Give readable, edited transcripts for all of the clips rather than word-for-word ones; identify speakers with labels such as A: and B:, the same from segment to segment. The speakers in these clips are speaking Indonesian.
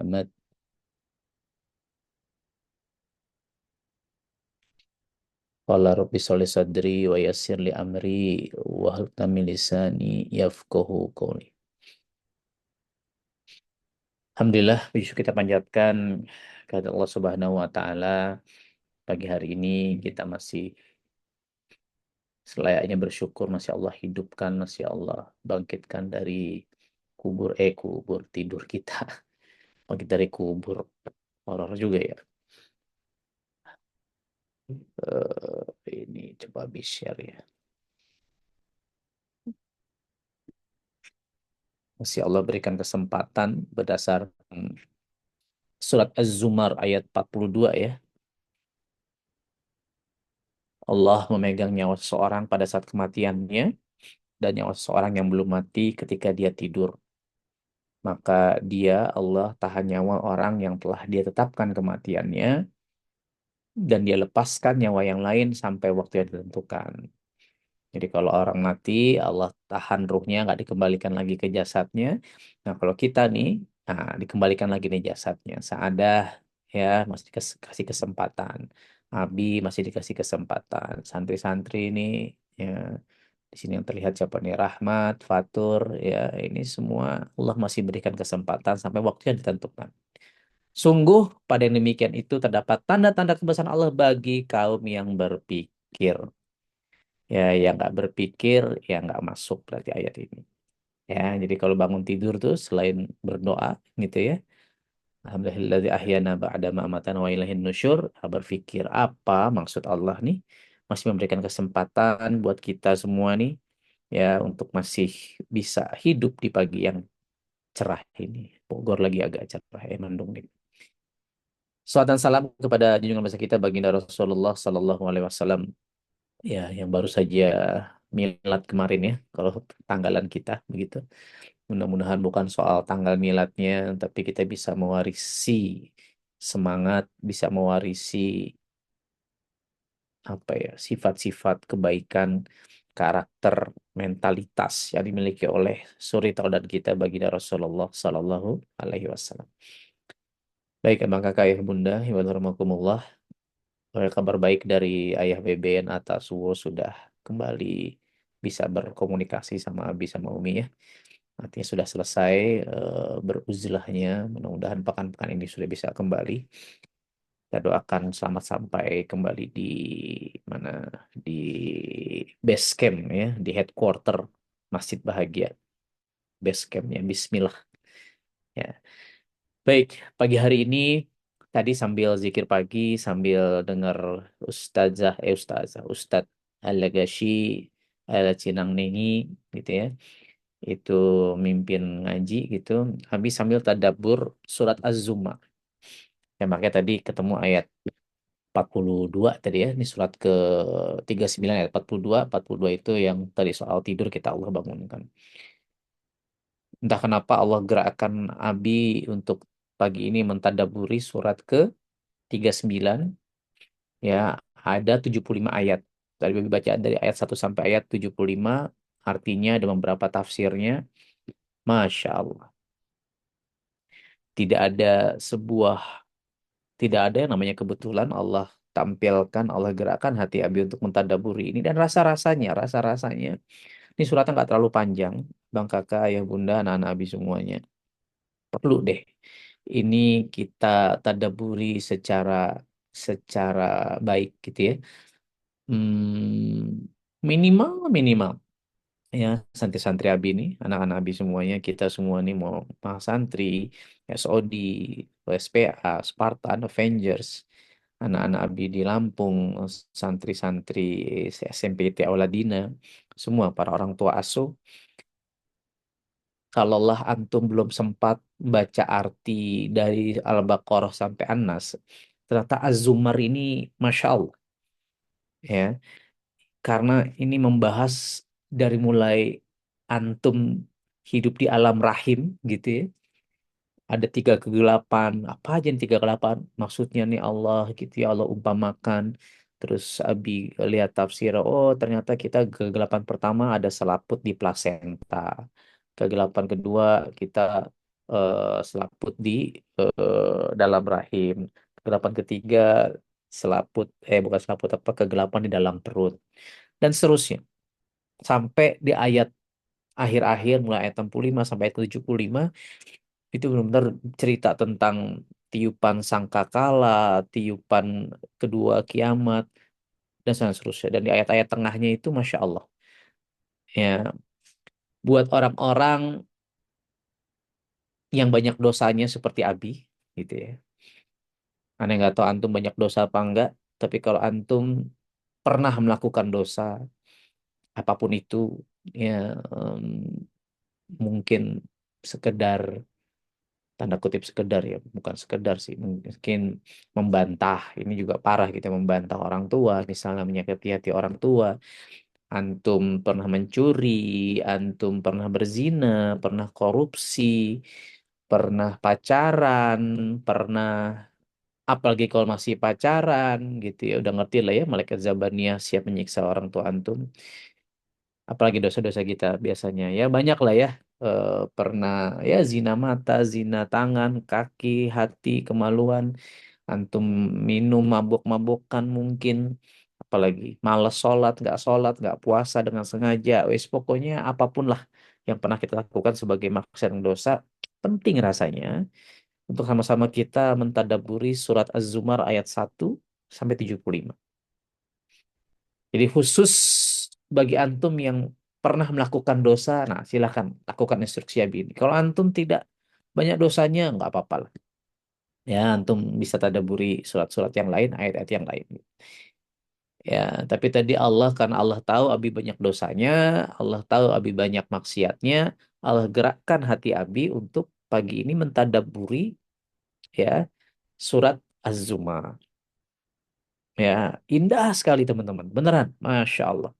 A: Muhammad. Qala rabbi sholli sadri wa yassir li amri wa hlul min lisani yafqahu qawli. Alhamdulillah, puji syukur kita panjatkan kepada Allah Subhanahu wa taala. Pagi hari ini kita masih selayaknya bersyukur, masih Allah hidupkan, masih Allah bangkitkan dari kubur tidur kita. Bangkit dari kubur, horor juga ya. Ini coba habis share ya. Masih Allah berikan kesempatan berdasarkan surat Az-Zumar ayat 42 ya. Allah memegang nyawa seseorang pada saat kematiannya dan nyawa seseorang yang belum mati ketika dia tidur. Maka dia, Allah, tahan nyawa orang yang telah dia tetapkan kematiannya dan dia lepaskan nyawa yang lain sampai waktu yang ditentukan. Jadi kalau orang mati, Allah tahan ruhnya, nggak dikembalikan lagi ke jasadnya. Nah kalau kita nih, nah, dikembalikan lagi nih jasadnya. Saadah ya masih dikasih kesempatan. Abi masih dikasih kesempatan. Santri-santri ini ya di sini yang terlihat siapa nih Rahmat, Fatur ya ini semua Allah masih berikan kesempatan sampai waktu yang ditentukan. Sungguh pada yang demikian itu terdapat tanda-tanda kebesaran Allah bagi kaum yang berpikir. Ya, yang nggak berpikir, ya nggak masuk berarti ayat ini. Ya, jadi kalau bangun tidur tuh selain berdoa gitu ya. Alhamdulillahilladzi ahyana ba'da ma amatana wa ilaihin nusyur. Berpikir apa maksud Allah nih? Masih memberikan kesempatan buat kita semua nih ya untuk masih bisa hidup di pagi yang cerah ini. Bogor lagi agak cerah ya mendung nih. Salawat dan salam kepada junjungan besar kita baginda Rasulullah Sallallahu Alaihi Wasallam ya yang baru saja milad kemarin ya kalau tanggalan kita begitu. Mudah-mudahan bukan soal tanggal miladnya tapi kita bisa mewarisi semangat, bisa mewarisi apa ya sifat-sifat kebaikan, karakter, mentalitas yang dimiliki oleh suri tauladan kita baginda Rasulullah Sallallahu Alaihi Wasallam. Baik, abang kakak, ayah bunda, ibu rahmatullah. Kabar baik dari ayah BBN atas Suwo sudah kembali bisa berkomunikasi sama Abi sama Umi ya. Artinya sudah selesai beruzlahnya. Mudah-mudahan pekan-pekan ini sudah bisa kembali. Kita doakan selamat sampai kembali di mana di base camp ya, di headquarter Masjid Bahagia. Base campnya Bismillah ya. Baik, pagi hari ini tadi sambil zikir pagi, sambil dengar Ustadz Al-Lagashi, Al-Cinang Nengi gitu ya. Itu mimpin ngaji gitu. Habis sambil tadabbur surat Az-Zumar. Ya makanya tadi ketemu ayat 42 tadi ya. Ini surat ke 39 ayat 42. 42 itu yang tadi soal tidur kita Allah bangunkan. Entah kenapa Allah gerakkan Abi untuk pagi ini mentadaburi surat ke 39 ya ada 75 ayat. Tadi Babi baca dari ayat 1 sampai ayat 75 artinya ada beberapa tafsirnya. Masya Allah. Tidak ada sebuah, tidak ada yang namanya kebetulan Allah tampilkan, Allah gerakkan hati Abi untuk mentadaburi ini dan rasa-rasanya. Ini suratnya nggak terlalu panjang. Bang kakak, ayah bunda, anak-anak Abi semuanya. Perlu deh. Ini kita tadaburi secara secara baik gitu ya. Minimal minimal ya santri-santri Abi ini anak-anak Abi semuanya kita semua nih mau santri SOD SPA Spartan Avengers anak-anak Abi di Lampung santri-santri SMP IT Auladina semua para orang tua asuh kalaulah antum belum sempat baca arti dari Al-Baqarah sampai An-Nas ternyata Az-Zumar ini Masya Allah ya karena ini membahas dari mulai antum hidup di alam rahim gitu ya. Ada tiga kegelapan, apa aja yang tiga kegelapan? Maksudnya nih Allah gitu ya, Allah umpamakan. Terus Abi lihat tafsir, oh ternyata kita kegelapan pertama ada selaput di plasenta. Kegelapan kedua kita selaput di dalam rahim. Kegelapan ketiga, selaput, bukan selaput apa, kegelapan di dalam perut. Dan seterusnya. Sampai di ayat akhir-akhir, mulai ayat 65 sampai ayat 75, itu benar-benar cerita tentang tiupan sangkakala, tiupan kedua kiamat, dan seterusnya. Dan di ayat-ayat tengahnya itu, Masya Allah. Ya, buat orang-orang yang banyak dosanya seperti Abi, gitu ya. Aneh nggak tahu antum banyak dosa apa enggak, tapi kalau antum pernah melakukan dosa, apapun itu, ya mungkin sekedar, tanda kutip sekedar ya, bukan sekedar sih, mungkin membantah, ini juga parah gitu, membantah orang tua, misalnya menyakiti hati orang tua, antum pernah mencuri, antum pernah berzina, pernah korupsi, pernah pacaran, pernah, apalagi kalau masih pacaran gitu ya, udah ngerti lah ya, malaikat Zabaniyah siap menyiksa orang tua antum. Apalagi dosa-dosa kita biasanya ya banyak lah ya. Pernah ya zina mata, zina tangan, kaki, hati, kemaluan, antum minum mabuk-mabukan mungkin, apalagi malas sholat, nggak puasa dengan sengaja, wes pokoknya apapun lah yang pernah kita lakukan sebagai maksiat dan dosa, penting rasanya untuk sama-sama kita mentadaburi surat Az-Zumar ayat 1 sampai 75. Jadi khusus bagi antum yang pernah melakukan dosa, nah silahkan lakukan instruksi Abi ini. Kalau antum tidak banyak dosanya, nggak apa-apa lah. Ya, antum bisa tadaburi surat-surat yang lain, ayat-ayat yang lain. Ya, tapi tadi Allah, karena Allah tahu Abi banyak dosanya, Allah tahu Abi banyak maksiatnya, Allah gerakkan hati Abi untuk pagi ini mentadaburi ya surat Az-Zumar. Ya, indah sekali teman-teman, beneran, Masya Allah.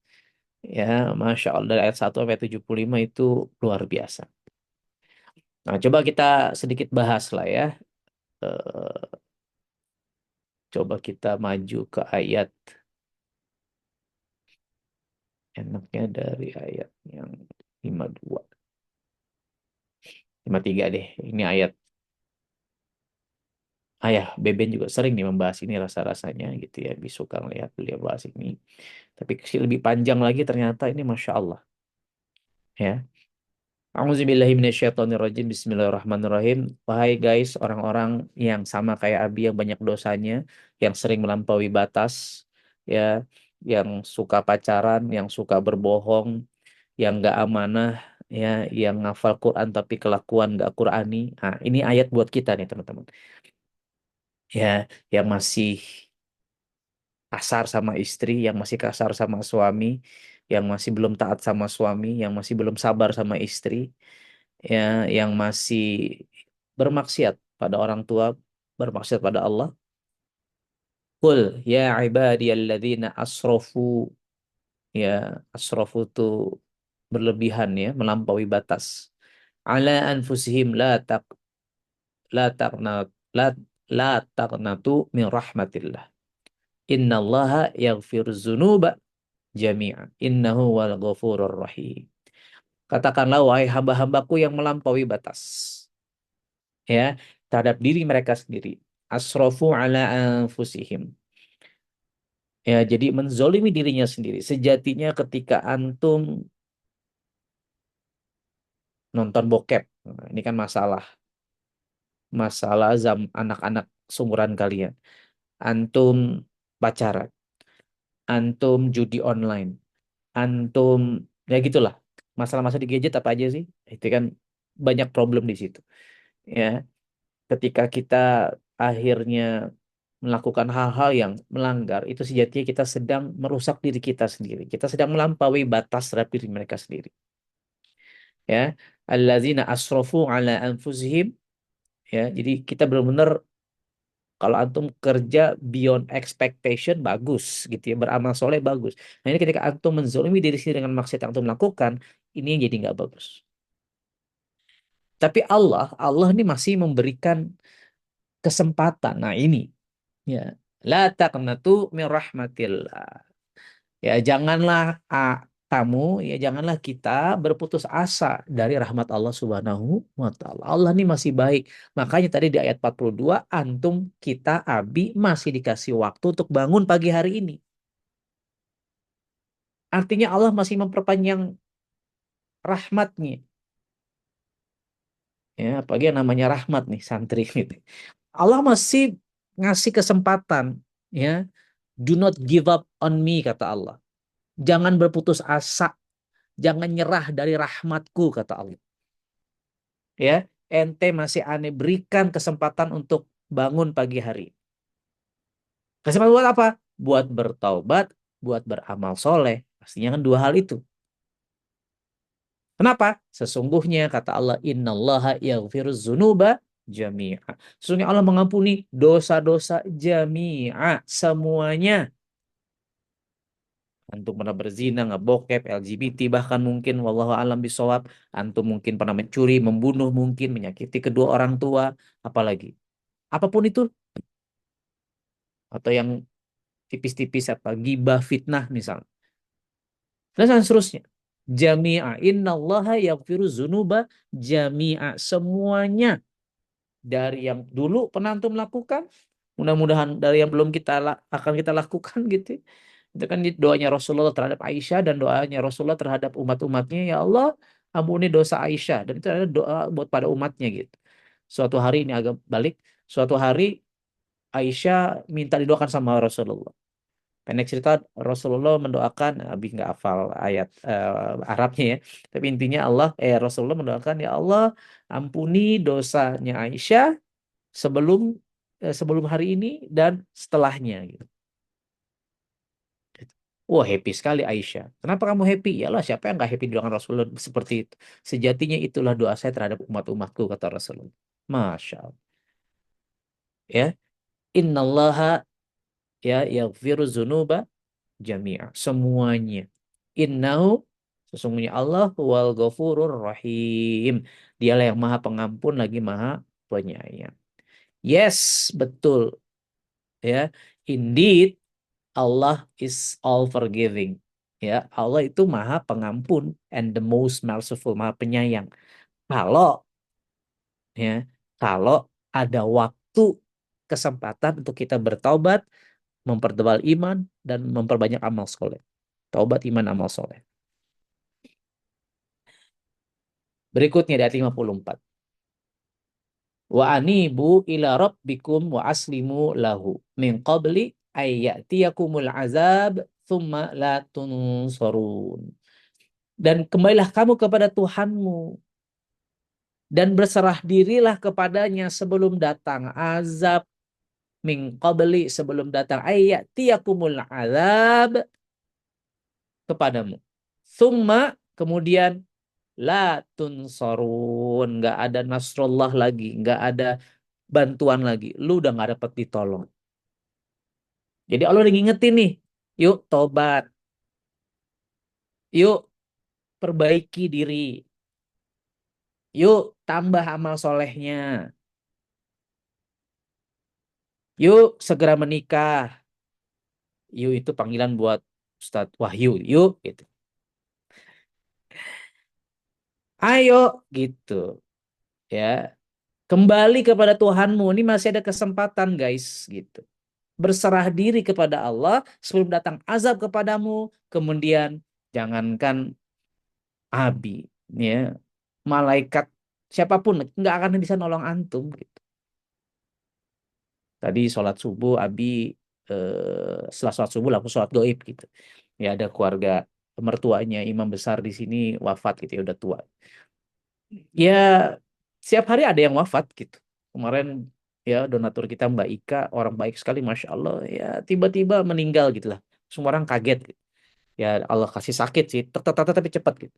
A: Ya, Masya Allah. Dari ayat 1 sampai 75 itu luar biasa. Nah, coba kita sedikit bahas lah ya. Eh, Coba kita maju ke ayat, enaknya dari ayat yang 52. 53 deh. Ini ayat, ayah Beben juga sering nih membahas ini rasa-rasanya gitu ya. Lebih suka melihat beliau bahas ini. Tapi lebih panjang lagi ternyata ini Masya Allah. Ya. A'udzubillahiminasyaitonirrajim. Bismillahirrahmanirrahim. Wahai guys, orang-orang yang sama kayak Abi yang banyak dosanya, yang sering melampaui batas, ya, yang suka pacaran, yang suka berbohong, yang nggak amanah, ya, yang ngafal Quran tapi kelakuan nggak Qurani. Nah, ini ayat buat kita nih teman-teman. Ya, yang masih kasar sama istri, yang masih kasar sama suami, yang masih belum taat sama suami, yang masih belum sabar sama istri, ya, yang masih bermaksiat pada orang tua, bermaksiat pada Allah. Qul ya ibadiyalladzina asrafu, ya, asrafu itu berlebihan ya, melampaui batas. Ala anfusihim la taqnat la la taqnatu min rahmatillah. Innallaha yaghfiru dzunuba jami'a. Innahu wal ghafurur rahim. Katakanlah wahai hamba-hambaku yang melampaui batas, ya, terhadap diri mereka sendiri. Asrafu ala anfusihim. Ya, jadi menzolimi dirinya sendiri. Sejatinya ketika antum nonton bokep, nah, ini kan masalah, masalah anak-anak seumuran kalian. Antum pacaran, antum judi online, antum ya gitulah. Masalah-masalah di gadget apa aja sih? Itu kan banyak problem di situ. Ya, ketika kita akhirnya melakukan hal-hal yang melanggar, itu sejatinya kita sedang merusak diri kita sendiri. Kita sedang melampaui batas terhadap diri mereka sendiri. Ya, allazina asrafu ala anfusihim. Ya, jadi kita benar-benar, kalau antum kerja beyond expectation bagus gitu ya, beramal soleh bagus. Nah ini ketika antum menzolimi diri sendiri dengan maksiat yang antum lakukan, ini yang jadi nggak bagus. Tapi Allah ini masih memberikan kesempatan. Nah ini, ya, la taqnatu min rahmatillah. Ya, janganlah kamu ya janganlah kita berputus asa dari rahmat Allah Subhanahu wa taala. Allah ini masih baik. Makanya tadi di ayat 42 antum kita Abi masih dikasih waktu untuk bangun pagi hari ini. Artinya Allah masih memperpanjang rahmatnya. Ya, apalagi yang namanya rahmat nih santri gitu. Allah masih ngasih kesempatan ya. Do not give up on me kata Allah. Jangan berputus asa, jangan nyerah dari rahmatku kata Allah. Ya, ente masih aneh berikan kesempatan untuk bangun pagi hari. Kesempatan buat apa? Buat bertaubat, buat beramal soleh. Pastinya kan dua hal itu. Kenapa? Sesungguhnya kata Allah, Innallaha yaghfiruz dzunuba jami'a. Sesungguhnya Allah mengampuni dosa-dosa jami'a semuanya. Antum pernah berzina, ngebokep, LGBT, bahkan mungkin wallahu alam bisawab, antum mungkin pernah mencuri, membunuh mungkin, menyakiti kedua orang tua, apalagi. Apapun itu, atau yang tipis-tipis apa, gibah, fitnah misalnya. Dan seterusnya. Jami'a, innallaha yaghfiru dzunuba jami'a. Semuanya dari yang dulu pernah antum lakukan, mudah-mudahan dari yang belum akan kita lakukan gitu. Itu kan doanya Rasulullah terhadap Aisyah dan doanya Rasulullah terhadap umat-umatnya, ya Allah, ampuni dosa Aisyah, dan itu adalah doa buat pada umatnya gitu. Suatu hari ini agak balik, suatu hari Aisyah minta didoakan sama Rasulullah. Pendek cerita Rasulullah mendoakan, Abi nggak hafal ayat Arabnya ya, tapi intinya Rasulullah mendoakan ya Allah ampuni dosanya Aisyah sebelum sebelum hari ini dan setelahnya gitu. Wah, happy sekali Aisyah. Kenapa kamu happy? Yalah, siapa yang nggak happy dengan Rasulullah seperti itu? Sejatinya itulah doa saya terhadap umat-umatku, kata Rasulullah. Masya Allah. Ya, innallaha ya yaghfiru dzunuba jami'a. Semuanya. Innahu sesungguhnya Allah wal ghafurur rahim. Dialah yang maha pengampun lagi maha penyayang. Yes, betul. Ya, indeed Allah is all forgiving. Ya, Allah itu maha pengampun and the most merciful, maha penyayang. Kalau ya, kalau ada waktu kesempatan untuk kita bertaubat, mempertebal iman dan memperbanyak amal soleh. Taubat, iman, amal soleh. Berikutnya di ayat 54. Wa anibu ila rabbikum wa aslimu lahu min qabli ayyatiyakumul azab thumma la tunsarun. Dan kembalilah kamu kepada Tuhanmu dan berserah dirilah kepadanya sebelum datang azab, min qabli sebelum datang ayyatiyakumul azab kepadamu. Thumma kemudian la tunsarun, nggak ada nasrullah lagi, nggak ada bantuan lagi. Lu udah nggak dapat ditolong. Jadi Allah udah ngingetin nih, yuk tobat, yuk perbaiki diri, yuk tambah amal solehnya, yuk segera menikah, yuk itu panggilan buat Ustadz Wahyu, yuk gitu. Ayo gitu ya. Kembali kepada Tuhanmu, ini masih ada kesempatan guys gitu. Berserah diri kepada Allah sebelum datang azab kepadamu, kemudian jangankan Abi, ya, malaikat siapapun nggak akan bisa nolong antum gitu. Tadi sholat subuh Abi setelah sholat subuh langsung sholat gaib gitu. Ya ada keluarga mertuanya imam besar di sini wafat gitu ya udah tua. Ya setiap hari ada yang wafat gitu. Kemarin ya donatur kita Mbak Ika orang baik sekali Masya Allah ya tiba-tiba meninggal gitu lah. Semua orang kaget gitu. Ya Allah kasih sakit sih, tapi cepat gitu.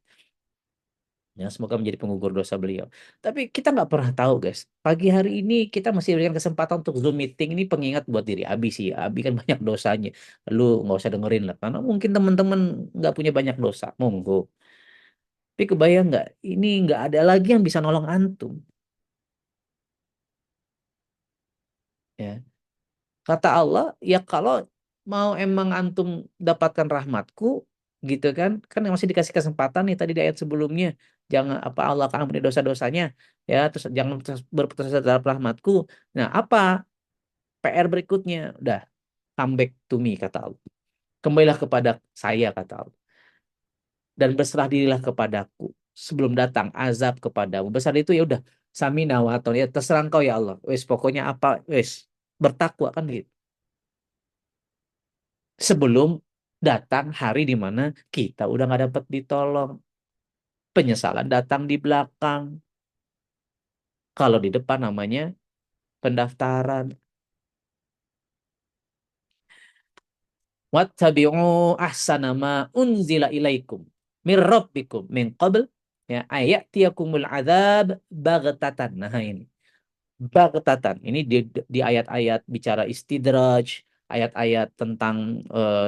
A: Ya, semoga menjadi penggugur dosa beliau. Tapi kita nggak pernah tahu, guys. Pagi hari ini kita masih diberikan kesempatan untuk Zoom meeting ini pengingat buat diri Abi sih. Abi kan banyak dosanya. Lu nggak usah dengerin lah. Karena mungkin teman-teman nggak punya banyak dosa. Monggo. Tapi kebayang nggak? Ini nggak ada lagi yang bisa nolong antum. Ya. Kata Allah, ya kalau mau emang antum dapatkan rahmatku, gitu kan? Kan masih dikasih kesempatan nih tadi di ayat sebelumnya. Jangan apa Allah akan ampuni dosa-dosanya ya, terus jangan berputus asa terhadap rahmatku. Nah, apa PR berikutnya? Udah, come back to me kata Allah. Kembalilah kepada saya kata Allah. Dan berserah dirilah kepadaku sebelum datang azab kepadamu. Besar itu ya udah samina wa atau ya terserah engkau ya Allah. Wes pokoknya apa wes bertakwa kan gitu. Sebelum datang hari di mana kita udah nggak dapat ditolong. Penyesalan datang di belakang. Kalau di depan namanya pendaftaran. Wattabi'u ahsana ma unzila ilaikum min rabbikum min qabl ya ayatiyakumul adzab baghtatan. Nah ini baghtatan. Ini di ayat-ayat bicara istidraj, ayat-ayat tentang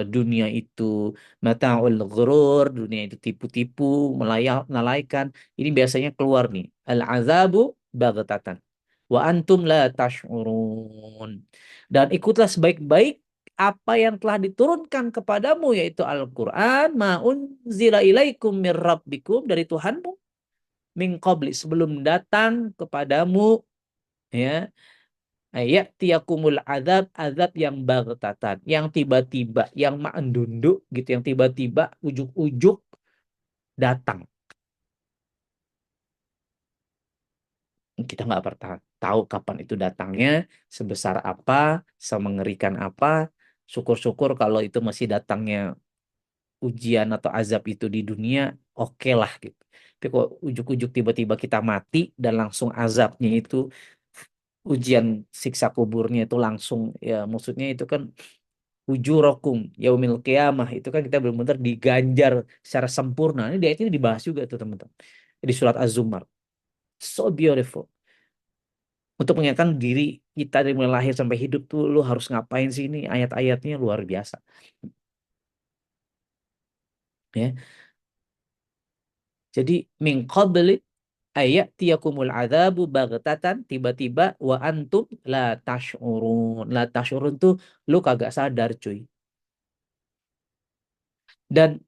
A: dunia itu mata'ul ghurur, dunia itu tipu-tipu, melalaikan. Ini biasanya keluar nih. Al-azabu baghtatan. Wa antum la tash'urun. Dan ikutlah sebaik-baik apa yang telah diturunkan kepadamu yaitu Al-Qur'an ma'unzila ilaikum mir rabbikum dari Tuhanmu min qabli sebelum datang kepadamu ya tiakumul azab azab yang baghtatan yang tiba-tiba yang ma'endunduk gitu yang tiba-tiba ujuk-ujuk datang kita nggak pernah tahu kapan itu datangnya sebesar apa semengerikan apa syukur-syukur kalau itu masih datangnya ujian atau azab itu di dunia oke lah gitu tapi kok ujuk-ujuk tiba-tiba kita mati dan langsung azabnya itu ujian siksa kuburnya itu langsung ya maksudnya itu kan ujurakum yaumil qiyamah itu kan kita benar-benar diganjar secara sempurna. Ini di ayat ini dibahas juga tuh teman-teman. Di surat Az-Zumar. So beautiful. Untuk mengingatkan diri kita dari mulai lahir sampai hidup tuh lu harus ngapain sih ini ayat-ayatnya luar biasa. Ya. Jadi min qabli ayatiyakumul adzabu baghtatan tiba-tiba wa antum la tash'urun. La tash'urun tuh lu kagak sadar cuy. Dan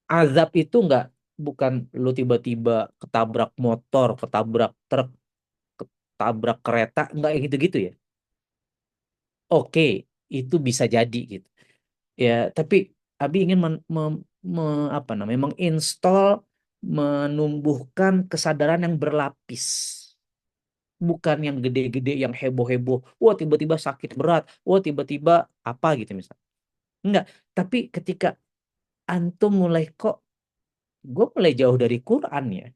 A: azab itu nggak bukan lu tiba-tiba ketabrak motor, ketabrak truk, ketabrak kereta, nggak yang gitu-gitu ya. Oke, itu bisa jadi gitu. Ya, tapi Abi ingin apa namanya, menginstall, menumbuhkan kesadaran yang berlapis. Bukan yang gede-gede, yang heboh-heboh. Wah, tiba-tiba sakit berat. Wah, tiba-tiba apa gitu misalnya. Enggak. Tapi ketika antum mulai kok, gue mulai jauh dari Quran ya.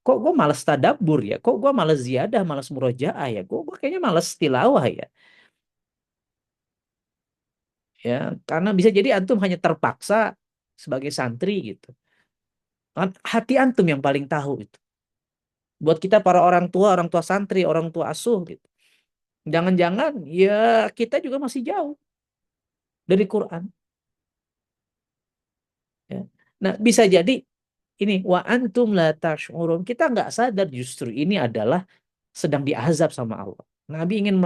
A: Kok gue males tadabbur ya, kok gue males ziyadah, males murojaah ya, gue kayaknya males tilawah ya, ya karena bisa jadi antum hanya terpaksa sebagai santri gitu, kan hati antum yang paling tahu itu, buat kita para orang tua santri, orang tua asuh gitu, jangan-jangan ya kita juga masih jauh dari Quran, ya. Nah bisa jadi ini wa antum la tash'urun kita nggak sadar justru ini adalah sedang diazab sama Allah. Nabi ingin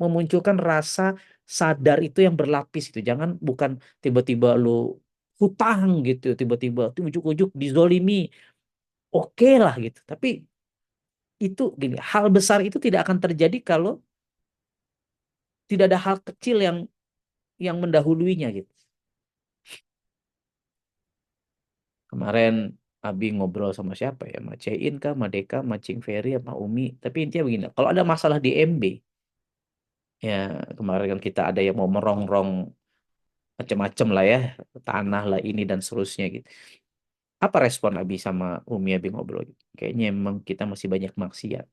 A: memunculkan rasa sadar itu yang berlapis itu. Jangan bukan tiba-tiba lu hutang gitu, tiba-tiba tuh ujuk-ujuk dizolimi. Oke lah gitu. Tapi itu gini, hal besar itu tidak akan terjadi kalau tidak ada hal kecil yang mendahuluinya gitu. Kemarin Abi ngobrol sama siapa ya? Sama Cein kah, sama Deka, sama Cing Ferry, sama Umi. Tapi intinya begini, kalau ada masalah di MB, ya kemarin kan kita ada yang mau merongrong macam-macam lah ya, tanah lah ini dan seterusnya gitu. Apa respon Abi sama Umi Abi ngobrol gitu? Kayaknya emang kita masih banyak maksiat.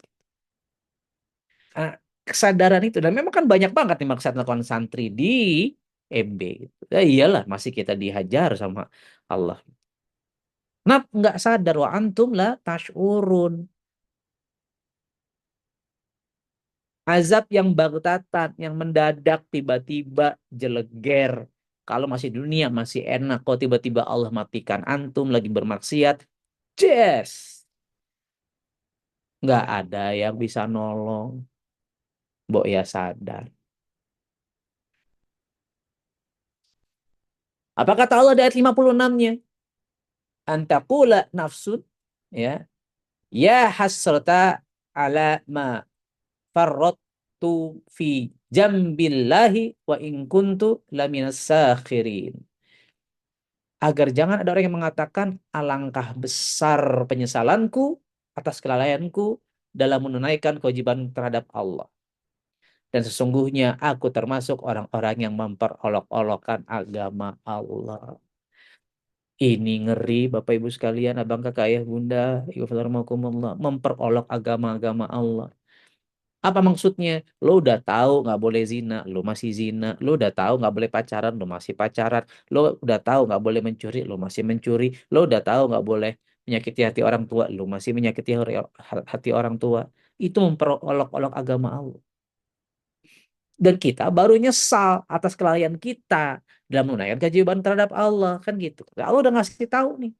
A: Ah, kesadaran itu dan memang kan banyak banget nih maksiat lakukan santri di MB gitu. Ya iyalah masih kita dihajar sama Allah. Nah, nggak sadar wa antum la tashurun. Azab yang baghtatan, yang mendadak tiba-tiba jeleger. Kalau masih dunia masih enak, kok tiba-tiba Allah matikan antum lagi bermaksiat, yes, nggak ada yang bisa nolong. Mbok ya sadar. Apa kata Allah di ayat 56-nya? Antakula nafsun, ya, ya hasrata ala ma farrattu fi jambillahi wa in kuntu laminas sakhirin. Agar jangan ada orang yang mengatakan alangkah besar penyesalanku atas kelalaianku dalam menunaikan kewajiban terhadap Allah. Dan sesungguhnya aku termasuk orang-orang yang memperolok-olokkan agama Allah. Ini ngeri Bapak Ibu sekalian, abang kakak ayah bunda, ibu Allah, memperolok agama-agama Allah. Apa maksudnya? Lo udah tahu nggak boleh zina, lo masih zina. Lo udah tahu nggak boleh pacaran, lo masih pacaran. Lo udah tahu nggak boleh mencuri, lo masih mencuri. Lo udah tahu nggak boleh menyakiti hati orang tua, lo masih menyakiti hati orang tua. Itu memperolok-olok agama Allah. Dan kita baru nyesal atas kelalaian kita dalam menunaikan kewajiban terhadap Allah, kan gitu. Allah udah ngasih tahu nih.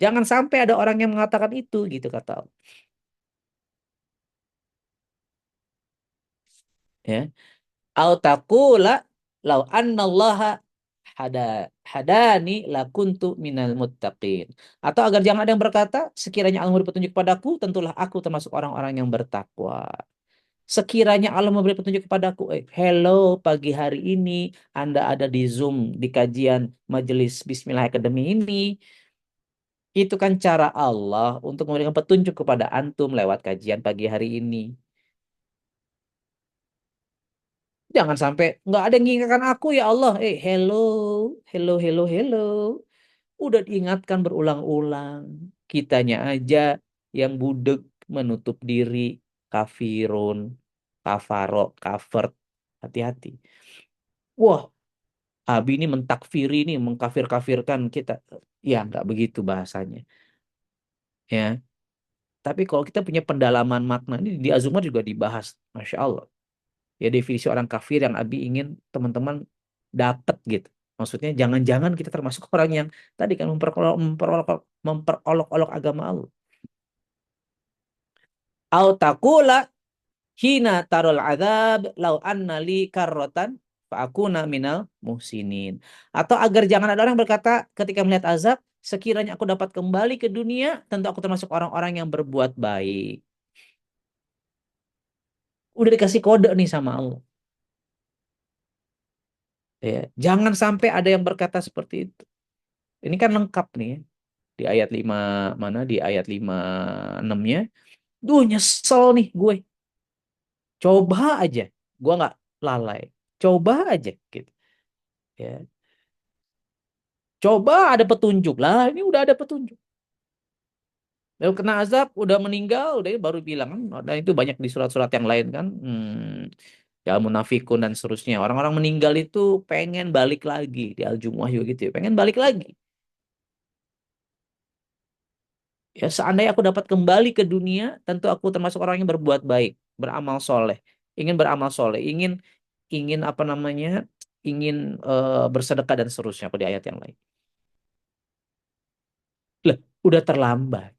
A: Jangan sampai ada orang yang mengatakan itu, gitu kata Allah. Ya. Au taqula lau annallaha hada hadani lakuntu minal muttaqin. Atau agar jangan ada yang berkata, sekiranya Allah memberi petunjuk padaku, tentulah aku termasuk orang-orang yang bertakwa. Sekiranya Allah memberi petunjuk kepadaku, hello, pagi hari ini Anda ada di Zoom di kajian Majelis Bismillah Academy ini, itu kan cara Allah untuk memberikan petunjuk kepada antum lewat kajian pagi hari ini. Jangan sampai nggak ada yang mengingatkan aku ya Allah. Hello, hello, hello, hello. Udah diingatkan berulang-ulang. Kitanya aja yang budek menutup diri, kafirun, kafaro, kafir. Hati-hati. Wah, Abi ini mentakfiri ini, mengkafir-kafirkan kita. Ya, nggak begitu bahasanya. Ya, tapi kalau kita punya pendalaman makna ini di Azumar juga dibahas, Masya Allah. Ya definisi orang kafir yang Abi ingin teman-teman dapat gitu. Maksudnya jangan-jangan kita termasuk orang yang tadi kan memperolok-olok agama Allah. Au taqula hina tarul azab lau anna li karrotan fa akuna minal muhsinin. Atau agar jangan ada orang berkata ketika melihat azab, sekiranya aku dapat kembali ke dunia, tentu aku termasuk orang-orang yang berbuat baik. Udah dikasih kode nih sama Allah. Ya, jangan sampai ada yang berkata seperti itu. Ini kan lengkap nih ya. Di ayat 5 mana di ayat 56-nya. Duh nyesel nih gue. Coba aja. Gue nggak lalai. Coba aja gitu. Ya. Coba ada petunjuk lah. Ini udah ada petunjuk. Lalu kena azab, udah meninggal, udah baru bilang kan. Dan itu banyak di surat-surat yang lain kan. Ya munafikun dan seterusnya. Orang-orang meninggal itu pengen balik lagi. Di Al-Jumu'ah juga gitu ya. Pengen balik lagi. Ya, seandainya aku dapat kembali ke dunia, tentu aku termasuk orang yang berbuat baik, beramal soleh, ingin beramal soleh, ingin ingin apa namanya, ingin bersedekah dan seterusnya. Pada ayat yang lain. Lah, udah terlambat.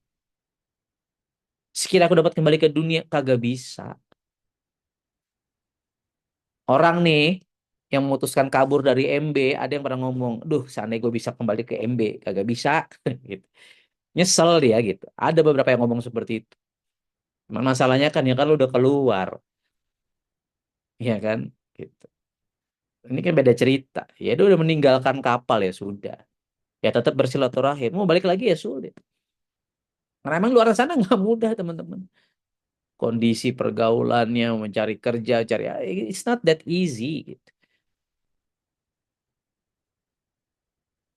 A: Sekiranya aku dapat kembali ke dunia, kagak bisa. Orang nih yang memutuskan kabur dari MB, ada yang pernah ngomong, duh, seandainya gue bisa kembali ke MB, kagak bisa. Gitu. Nyesel dia gitu. Ada beberapa yang ngomong seperti itu. Cuman masalahnya kan ya kan lu udah keluar, ya kan? Gitu. Ini kan beda cerita. Ya dia udah meninggalkan kapal ya sudah. Ya tetap bersilaturahim. Mau balik lagi ya sulit. Karena emang luar sana nggak mudah teman-teman. Kondisi pergaulannya, mencari kerja, cari it's not that easy. Gitu.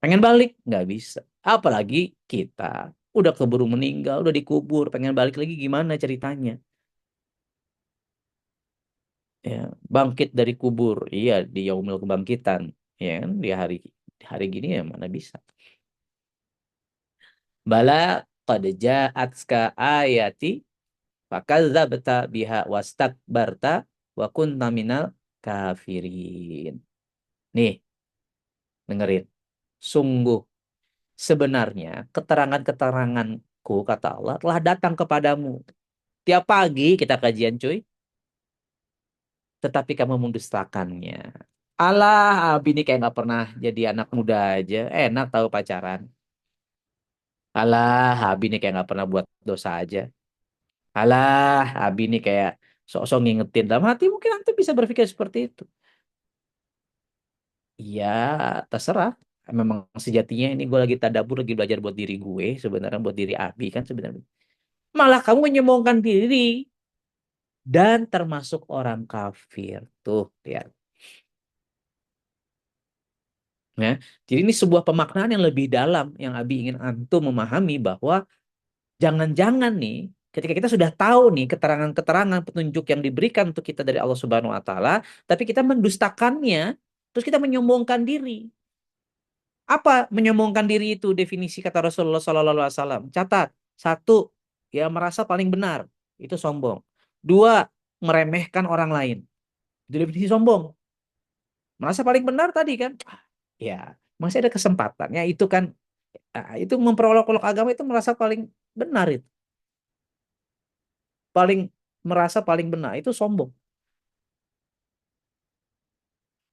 A: Pengen balik nggak bisa. Apalagi kita udah keburu meninggal, udah dikubur, pengen balik lagi gimana ceritanya? Ya, bangkit dari kubur, iya di yaumil kebangkitan, ya kan di hari gini ya mana bisa. Bala qad ja'atska ayati fakadzabta biha wastakbarta wa kunta minal kafirin. Nih, dengerin. Sungguh sebenarnya keterangan-keteranganku kata Allah telah datang kepadamu. Tiap pagi kita kajian cuy, tetapi kamu mendustakannya. Alah, Abi ini kayak nggak pernah jadi anak muda aja. Enak tahu pacaran. Alah, Abi ini kayak nggak pernah buat dosa aja. Alah, Abi ini kayak sok-sok ngingetin. Dalam hati mungkin nanti bisa berpikir seperti itu. Iya, terserah. Memang sejatinya ini gue lagi tadabur, lagi belajar buat diri gue. Sebenarnya buat diri Abi kan sebenarnya. Malah kamu menyombongkan diri dan termasuk orang kafir. Tuh, lihat. Ya. Jadi ini sebuah pemaknaan yang lebih dalam yang Abi ingin antum memahami bahwa jangan-jangan nih ketika kita sudah tahu nih keterangan-keterangan petunjuk yang diberikan untuk kita dari Allah Subhanahu wa taala, tapi kita mendustakannya, terus kita menyombongkan diri. Apa menyombongkan diri itu definisi kata Rasulullah Sallallahu Alaihi Wasallam? Catat. Satu, ya merasa paling benar. Itu sombong. Dua, meremehkan orang lain. Itu definisi sombong. Merasa paling benar tadi kan? Ya, masih ada kesempatan. Ya itu kan, itu memperolok-olok agama itu merasa paling benar itu. Paling merasa paling benar itu sombong.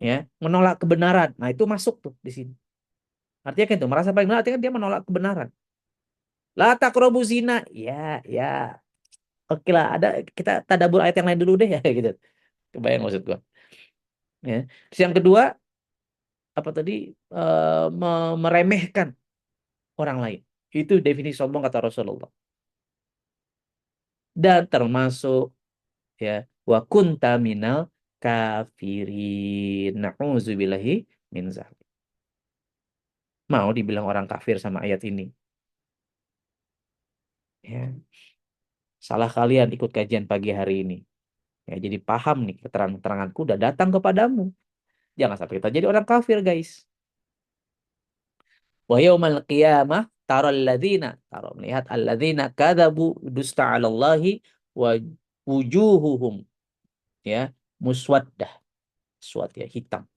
A: Ya, menolak kebenaran. Nah itu masuk tuh di sini. Artinya kan itu merasa paling benar. Artinya dia menolak kebenaran. La taqrabu zina. Ya, ya. Oke lah, ada kita tadabur ayat yang lain dulu deh ya gitu. Kebayang maksud gua. Ya. Terus yang kedua apa tadi meremehkan orang lain. Itu definisi sombong kata Rasulullah. Dan termasuk ya wa kunta minal kafirin. Nauzubillahi min zalik. Mau dibilang orang kafir sama ayat ini. Ya, salah kalian ikut kajian pagi hari ini. Ya, jadi paham nih keterangan-keteranganku udah datang kepadamu. Jangan sampai kita jadi orang kafir, guys. Wa yaumal qiyamah taral ladzina tara melihat alladzina kadzabu dusta 'ala Allahi wa wujuhuhum ya muswaddah swad ya hitam.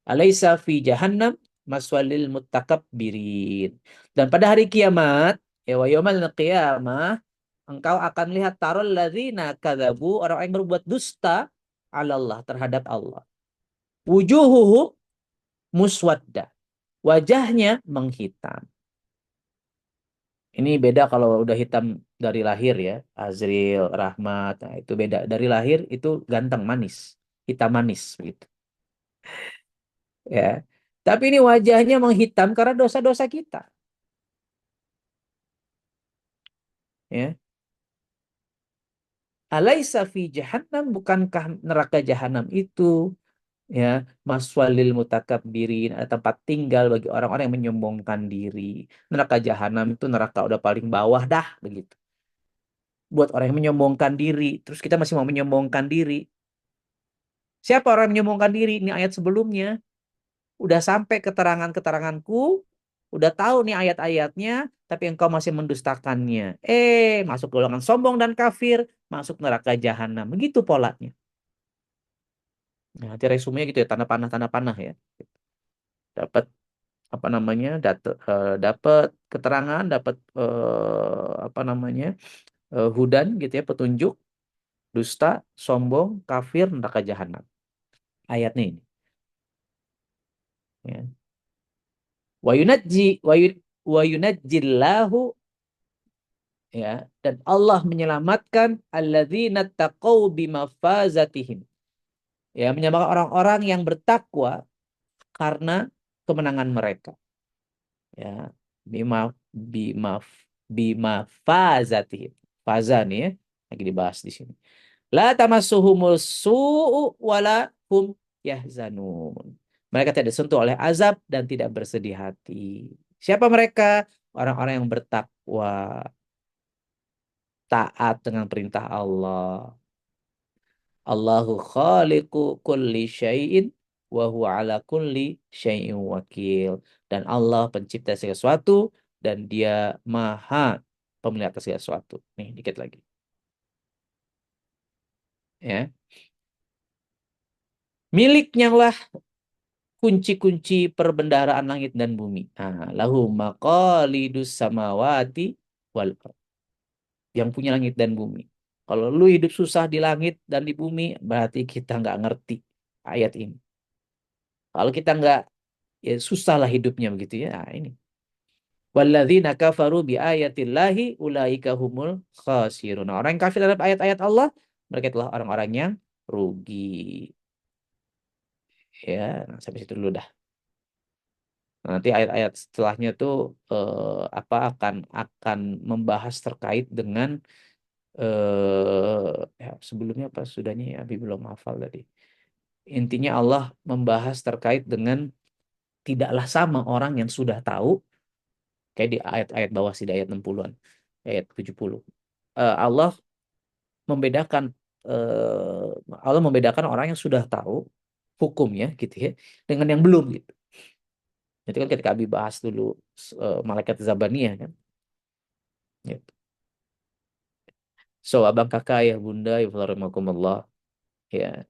A: Alaisa fi jahannam maswalil mutakabbirin. Dan pada hari kiamat ya wa yaumal qiyamah engkau akan lihat taral ladzina kadzabu orang yang berbuat dusta 'ala Allah terhadap Allah. Wujuhuhum muswaddah. Wajahnya menghitam. Ini beda kalau udah hitam dari lahir ya. Azril, Rahmat, nah itu beda. Dari lahir itu ganteng, manis. Hitam manis gitu. Ya. Tapi ini wajahnya menghitam karena dosa-dosa kita. Ya. Alaisa fi jahannam, bukankah neraka jahanam itu ya maswalil mutakabbirin, ada tempat tinggal bagi orang-orang yang menyombongkan diri. Neraka jahanam itu neraka udah paling bawah dah begitu. Buat orang yang menyombongkan diri, terus kita masih mau menyombongkan diri. Siapa orang yang menyombongkan diri? Ini ayat sebelumnya. Udah sampai keterangan-keteranganku, udah tahu nih ayat-ayatnya, tapi engkau masih mendustakannya. Masuk golongan sombong dan kafir, masuk neraka jahanam. Begitu polanya. Nah, nanti resumenya gitu ya, tanda panah ya. Dapat apa namanya? Dapat keterangan, dapat apa namanya? Hudan gitu ya, petunjuk, dusta, sombong, kafir, neraka jahanam. Ayatnya ini. Ya. Wa yunajji wa yunajjillahu ya dan Allah menyelamatkan alladzina taqau bimafazatihim ya menyelamatkan orang-orang yang bertakwa karena kemenangan mereka ya bima bima bimafazatihim faza nih ya lagi dibahas di sini la tamassuhumus su'u wala hum yahzanun mereka tidak disentuh oleh azab dan tidak bersedih hati siapa mereka orang-orang yang bertakwa taat dengan perintah Allah. Allahu khaliqu kulli syai'in wa huwa ala kulli syai'in wakil. Dan Allah pencipta segala sesuatu dan dia maha pemilik atas segala sesuatu. Nih, dikit lagi. Ya. Miliknya lah kunci-kunci perbendaharaan langit dan bumi. Lahu maqalidus samawati wal ardh. Yang punya langit dan bumi. Kalau lu hidup susah di langit dan di bumi, berarti kita nggak ngerti ayat ini. Kalau kita nggak, ya susah lah hidupnya begitu ya. Nah, ini. Walladzina kafaru bi ayatillahi ulaika humul khasirun. Nah, orang yang kafir terhadap ayat-ayat Allah, mereka itulah orang-orang yang rugi. Ya, nah, sampai situ dulu dah. Nah, nanti ayat-ayat setelahnya tuh apa akan membahas terkait dengan ya, sebelumnya apa sudahnya ya, Abi belum hafal tadi. Intinya Allah membahas terkait dengan tidaklah sama orang yang sudah tahu kayak di ayat-ayat bawah sih di ayat 60-an, ayat 70. Allah membedakan Allah membedakan orang yang sudah tahu hukumnya gitu ya dengan yang belum gitu. Itu kan ketika Abi bahas dulu malaikat Zabaniyah kan. Gitu. So, abang kakak ya bunda ya Allah ya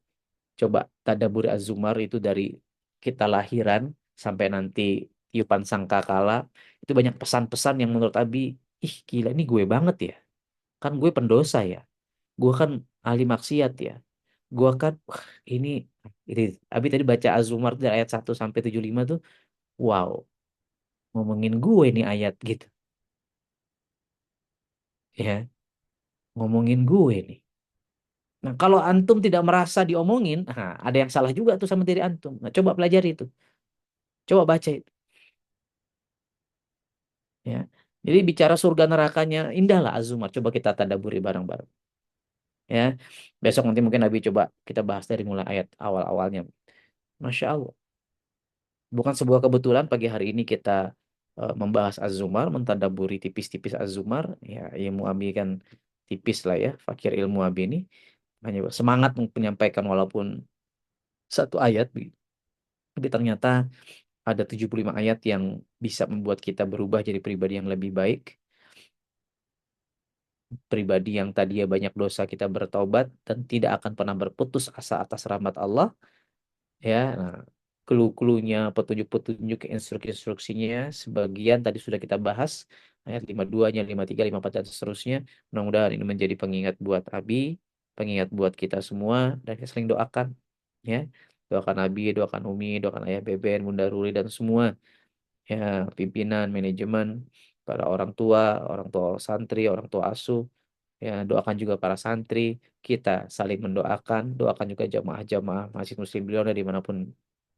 A: coba tadaburi Az-Zumar itu dari kita lahiran sampai nanti tiupan sangkakala itu banyak pesan-pesan yang menurut Abi, ih gila ini gue banget ya. Kan gue pendosa ya. Gue kan ahli maksiat ya. Gue kan wah, ini Abi tadi baca Az-Zumar dari ayat 1 sampai 75 tuh wow, ngomongin gue nih ayat gitu ya. Ngomongin gue nih. Nah, kalau antum tidak merasa diomongin, nah, ada yang salah juga tuh sama diri antum. Nah, coba pelajari itu. Coba baca itu. Ya. Jadi bicara surga nerakanya indah lah Az-Zumar. Coba kita tadaburi bareng-bareng. Ya. Besok nanti mungkin Nabi coba kita bahas dari mulai ayat awal-awalnya. Masya Allah. Bukan sebuah kebetulan pagi hari ini kita membahas Az-Zumar, mentadaburi tipis-tipis Az-Zumar. Ya, ilmu Abi kan tipis lah ya. Fakir ilmu Abi ini. Hanya semangat menyampaikan walaupun satu ayat. Tapi ternyata ada 75 ayat yang bisa membuat kita berubah jadi pribadi yang lebih baik. Pribadi yang tadinya banyak dosa kita bertaubat dan tidak akan pernah berputus asa atas rahmat Allah. Ya, nah, clue-cluenya, petunjuk-petunjuk, instruksi-instruksinya, sebagian tadi sudah kita bahas. Ayat 52-nya, 53, 54, dan seterusnya. Mudah-mudahan ini menjadi pengingat buat Abi, pengingat buat kita semua, dan kita saling doakan. Ya, doakan Abi, doakan Umi, doakan Ayah Beben, Bunda Ruli, dan semua ya pimpinan manajemen para orang tua santri orang tua asuh ya doakan juga para santri kita saling mendoakan doakan juga jamaah-jamaah masjid muslim beliau dimanapun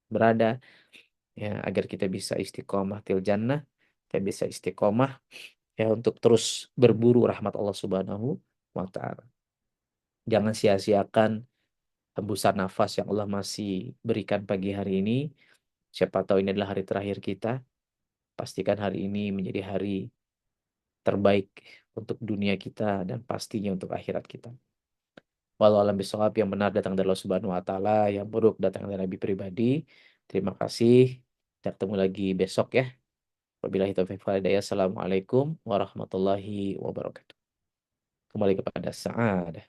A: berada ya agar kita bisa istiqomah til jannah kita bisa istiqomah ya untuk terus berburu rahmat Allah Subhanahu wa taala jangan sia-siakan hembusan nafas yang Allah masih berikan pagi hari ini siapa tahu ini adalah hari terakhir kita pastikan hari ini menjadi hari terbaik untuk dunia kita dan pastinya untuk akhirat kita. Walau alam bisawab yang benar datang dari Allah Subhanahu wa taala, yang buruk datang dari Nabi pribadi. Terima kasih. Kita ketemu lagi besok ya. Wabillahi taufiq wal hidayah. Assalamualaikum warahmatullahi wabarakatuh. Kembali kepada Sa'adah.